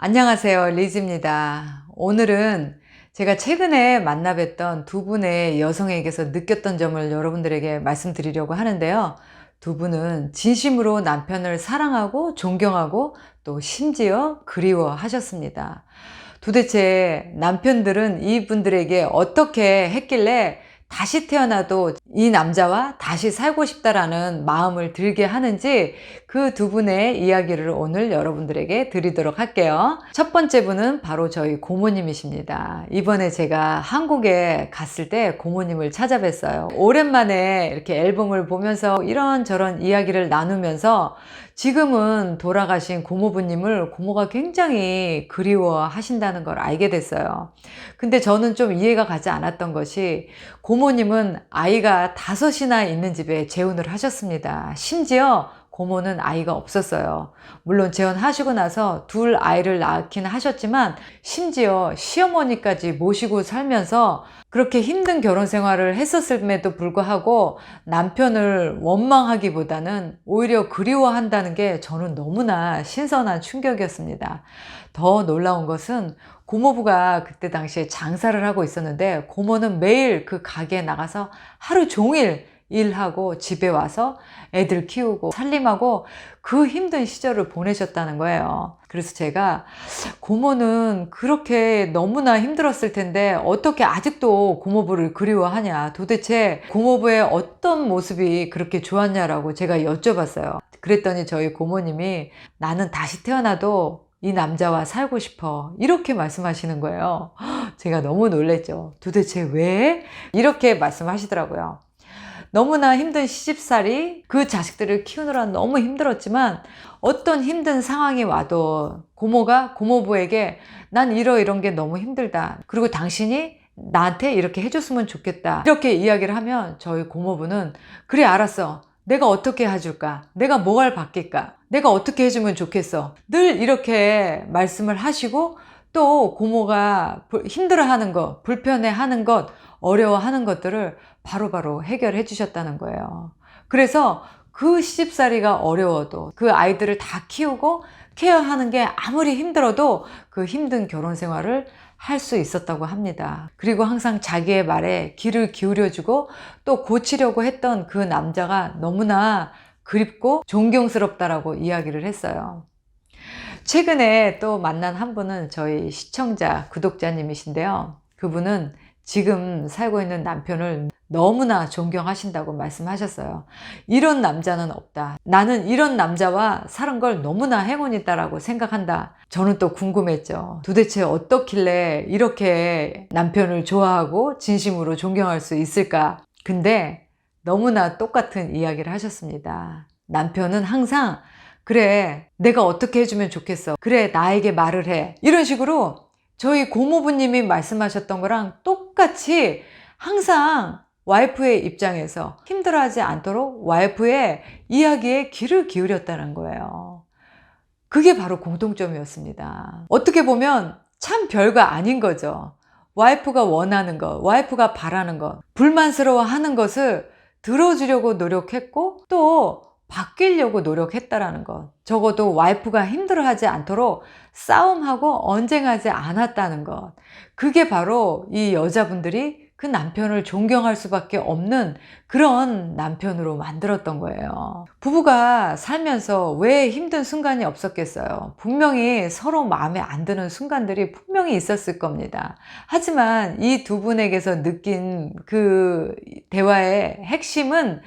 안녕하세요. 리즈입니다. 오늘은 제가 최근에 만나 뵀던 두 분의 여성에게서 느꼈던 점을 여러분들에게 말씀드리려고 하는데요. 두 분은 진심으로 남편을 사랑하고 존경하고 또 심지어 그리워하셨습니다. 도대체 남편들은 이분들에게 어떻게 했길래 다시 태어나도 이 남자와 다시 살고 싶다라는 마음을 들게 하는지 그 두 분의 이야기를 오늘 여러분들에게 드리도록 할게요. 첫 번째 분은 바로 저희 고모님이십니다. 이번에 제가 한국에 갔을 때 고모님을 찾아뵀어요. 오랜만에 이렇게 앨범을 보면서 이런저런 이야기를 나누면서 지금은 돌아가신 고모부님을 고모가 굉장히 그리워하신다는 걸 알게 됐어요. 근데 저는 좀 이해가 가지 않았던 것이 고모님은 아이가 5이나 있는 집에 재혼을 하셨습니다. 심지어 고모는 아이가 없었어요. 물론 재혼하시고 나서 2 아이를 낳긴 하셨지만 심지어 시어머니까지 모시고 살면서 그렇게 힘든 결혼 생활을 했었음에도 불구하고 남편을 원망하기보다는 오히려 그리워한다는 게 저는 너무나 신선한 충격이었습니다. 더 놀라운 것은 고모부가 그때 당시에 장사를 하고 있었는데 고모는 매일 그 가게에 나가서 하루 종일 일하고 집에 와서 애들 키우고 살림하고 그 힘든 시절을 보내셨다는 거예요. 그래서 제가 고모는 그렇게 너무나 힘들었을 텐데 어떻게 아직도 고모부를 그리워하냐, 도대체 고모부의 어떤 모습이 그렇게 좋았냐라고 제가 여쭤봤어요. 그랬더니 저희 고모님이 나는 다시 태어나도 이 남자와 살고 싶어, 이렇게 말씀하시는 거예요. 제가 너무 놀랬죠. 도대체 왜? 이렇게 말씀하시더라고요. 너무나 힘든 시집살이, 그 자식들을 키우느라 너무 힘들었지만 어떤 힘든 상황이 와도 고모가 고모부에게 난 이런 게 너무 힘들다, 그리고 당신이 나한테 이렇게 해줬으면 좋겠다, 이렇게 이야기를 하면 저희 고모부는 그래 알았어, 내가 어떻게 해줄까, 내가 뭘 바뀔까, 내가 어떻게 해주면 좋겠어, 늘 이렇게 말씀을 하시고 또 고모가 힘들어하는 것, 불편해하는 것, 어려워하는 것들을 바로바로 해결해 주셨다는 거예요. 그래서 그 시집살이가 어려워도 그 아이들을 다 키우고 케어하는 게 아무리 힘들어도 그 힘든 결혼 생활을 할 수 있었다고 합니다. 그리고 항상 자기의 말에 귀를 기울여주고 또 고치려고 했던 그 남자가 너무나 그립고 존경스럽다라고 이야기를 했어요. 최근에 또 만난 한 분은 저희 시청자, 구독자님이신데요. 그분은 지금 살고 있는 남편을 너무나 존경하신다고 말씀하셨어요. 이런 남자는 없다, 나는 이런 남자와 사는 걸 너무나 행운이다라고 생각한다. 저는 또 궁금했죠. 도대체 어떻길래 이렇게 남편을 좋아하고 진심으로 존경할 수 있을까? 근데 너무나 똑같은 이야기를 하셨습니다. 남편은 항상 그래 내가 어떻게 해주면 좋겠어, 그래 나에게 말을 해, 이런 식으로 저희 고모부님이 말씀하셨던 거랑 똑같이 항상 와이프의 입장에서 힘들어하지 않도록 와이프의 이야기에 귀를 기울였다는 거예요. 그게 바로 공통점이었습니다. 어떻게 보면 참 별거 아닌 거죠. 와이프가 원하는 것, 와이프가 바라는 것, 불만스러워 하는 것을 들어주려고 노력했고 또 바뀌려고 노력했다라는 것, 적어도 와이프가 힘들어하지 않도록 싸움하고 언쟁하지 않았다는 것, 그게 바로 이 여자분들이 그 남편을 존경할 수밖에 없는 그런 남편으로 만들었던 거예요. 부부가 살면서 왜 힘든 순간이 없었겠어요? 분명히 서로 마음에 안 드는 순간들이 분명히 있었을 겁니다. 하지만 이 두 분에게서 느낀 그 대화의 핵심은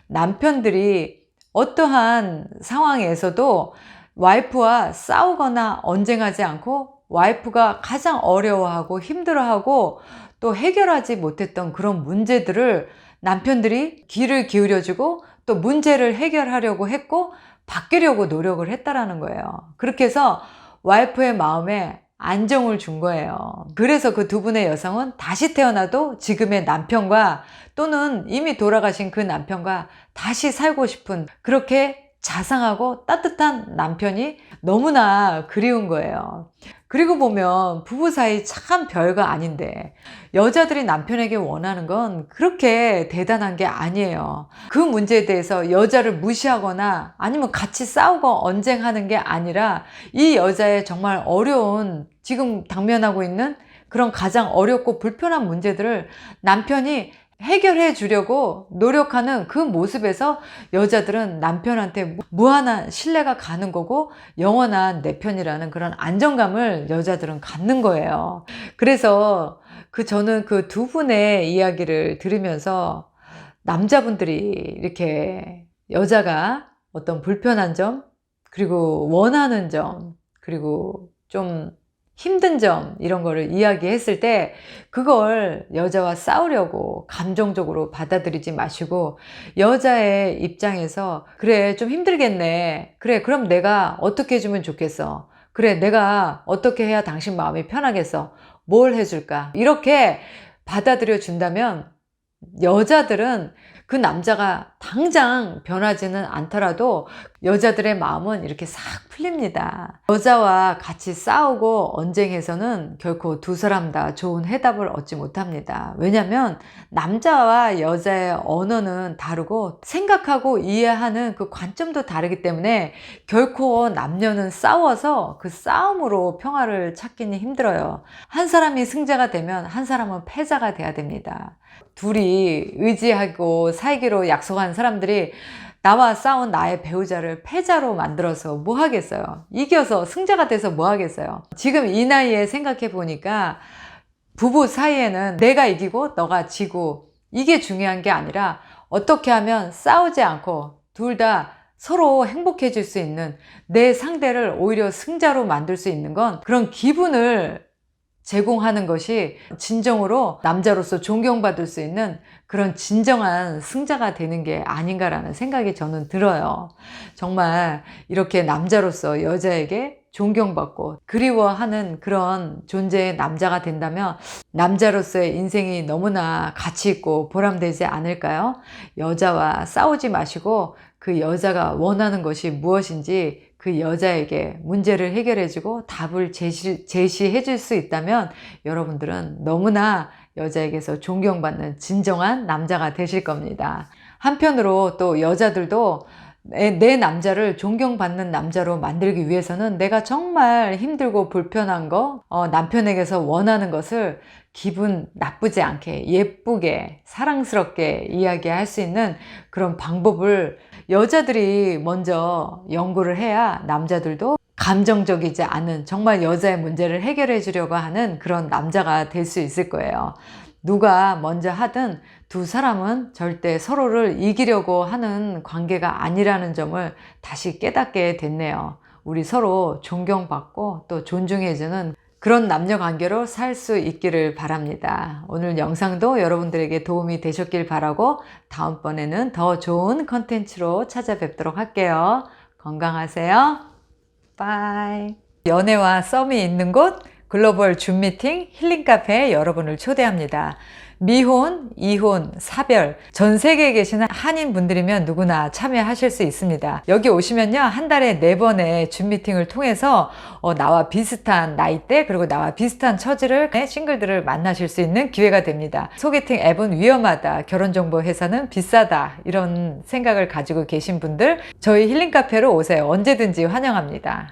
남편들이 어떠한 상황에서도 와이프와 싸우거나 언쟁하지 않고 와이프가 가장 어려워하고 힘들어하고 또 해결하지 못했던 그런 문제들을 남편들이 귀를 기울여주고 또 문제를 해결하려고 했고 바뀌려고 노력을 했다라는 거예요. 그렇게 해서 와이프의 마음에 안정을 준 거예요. 그래서 그 두 분의 여성은 다시 태어나도 지금의 남편과 또는 이미 돌아가신 그 남편과 다시 살고 싶은, 그렇게 자상하고 따뜻한 남편이 너무나 그리운 거예요. 그리고 보면 부부 사이 참 별거 아닌데 여자들이 남편에게 원하는 건 그렇게 대단한 게 아니에요. 그 문제에 대해서 여자를 무시하거나 아니면 같이 싸우고 언쟁하는 게 아니라 이 여자의 정말 어려운 지금 당면하고 있는 그런 가장 어렵고 불편한 문제들을 남편이 해결해 주려고 노력하는 그 모습에서 여자들은 남편한테 무한한 신뢰가 가는 거고 영원한 내 편이라는 그런 안정감을 여자들은 갖는 거예요. 그래서 저는 그 두 분의 이야기를 들으면서 남자분들이 이렇게 여자가 어떤 불편한 점, 그리고 원하는 점, 그리고 좀 힘든 점 이런 거를 이야기했을 때 그걸 여자와 싸우려고 감정적으로 받아들이지 마시고 여자의 입장에서 그래 좀 힘들겠네, 그래 그럼 내가 어떻게 해주면 좋겠어, 그래 내가 어떻게 해야 당신 마음이 편하겠어, 뭘 해줄까, 이렇게 받아들여 준다면 여자들은 그 남자가 당장 변하지는 않더라도 여자들의 마음은 이렇게 싹 풀립니다. 여자와 같이 싸우고 언쟁해서는 결코 두 사람 다 좋은 해답을 얻지 못합니다. 왜냐하면 남자와 여자의 언어는 다르고 생각하고 이해하는 그 관점도 다르기 때문에 결코 남녀는 싸워서 그 싸움으로 평화를 찾기는 힘들어요. 한 사람이 승자가 되면 한 사람은 패자가 돼야 됩니다. 둘이 의지하고 살기로 약속한 사람들이 나와 싸운 나의 배우자를 패자로 만들어서 뭐 하겠어요? 이겨서 승자가 돼서 뭐 하겠어요? 지금 이 나이에 생각해 보니까 부부 사이에는 내가 이기고 너가 지고 이게 중요한 게 아니라 어떻게 하면 싸우지 않고 둘 다 서로 행복해질 수 있는, 내 상대를 오히려 승자로 만들 수 있는 건 그런 기분을 제공하는 것이 진정으로 남자로서 존경받을 수 있는 그런 진정한 승자가 되는 게 아닌가라는 생각이 저는 들어요. 정말 이렇게 남자로서 여자에게 존경받고 그리워하는 그런 존재의 남자가 된다면 남자로서의 인생이 너무나 가치 있고 보람되지 않을까요? 여자와 싸우지 마시고 그 여자가 원하는 것이 무엇인지 그 여자에게 문제를 해결해주고 답을 제시해 줄 수 있다면 여러분들은 너무나 여자에게서 존경받는 진정한 남자가 되실 겁니다. 한편으로 또 여자들도 내 남자를 존경받는 남자로 만들기 위해서는 내가 정말 힘들고 불편한 거, 남편에게서 원하는 것을 기분 나쁘지 않게 예쁘게 사랑스럽게 이야기할 수 있는 그런 방법을 여자들이 먼저 연구를 해야 남자들도 감정적이지 않은 정말 여자의 문제를 해결해 주려고 하는 그런 남자가 될 수 있을 거예요. 누가 먼저 하든 두 사람은 절대 서로를 이기려고 하는 관계가 아니라는 점을 다시 깨닫게 됐네요. 우리 서로 존경받고 또 존중해주는 그런 남녀 관계로 살 수 있기를 바랍니다. 오늘 영상도 여러분들에게 도움이 되셨길 바라고 다음번에는 더 좋은 컨텐츠로 찾아뵙도록 할게요. 건강하세요. 바이. 연애와 썸이 있는 곳 글로벌 줌 미팅 힐링 카페에 여러분을 초대합니다. 미혼, 이혼, 사별, 전 세계에 계시는 한인 분들이면 누구나 참여하실 수 있습니다. 여기 오시면요, 한 달에 4번의 줌 미팅을 통해서 나와 비슷한 나이대 그리고 나와 비슷한 처지를 싱글들을 만나실 수 있는 기회가 됩니다. 소개팅 앱은 위험하다, 결혼정보 회사는 비싸다, 이런 생각을 가지고 계신 분들 저희 힐링 카페로 오세요. 언제든지 환영합니다.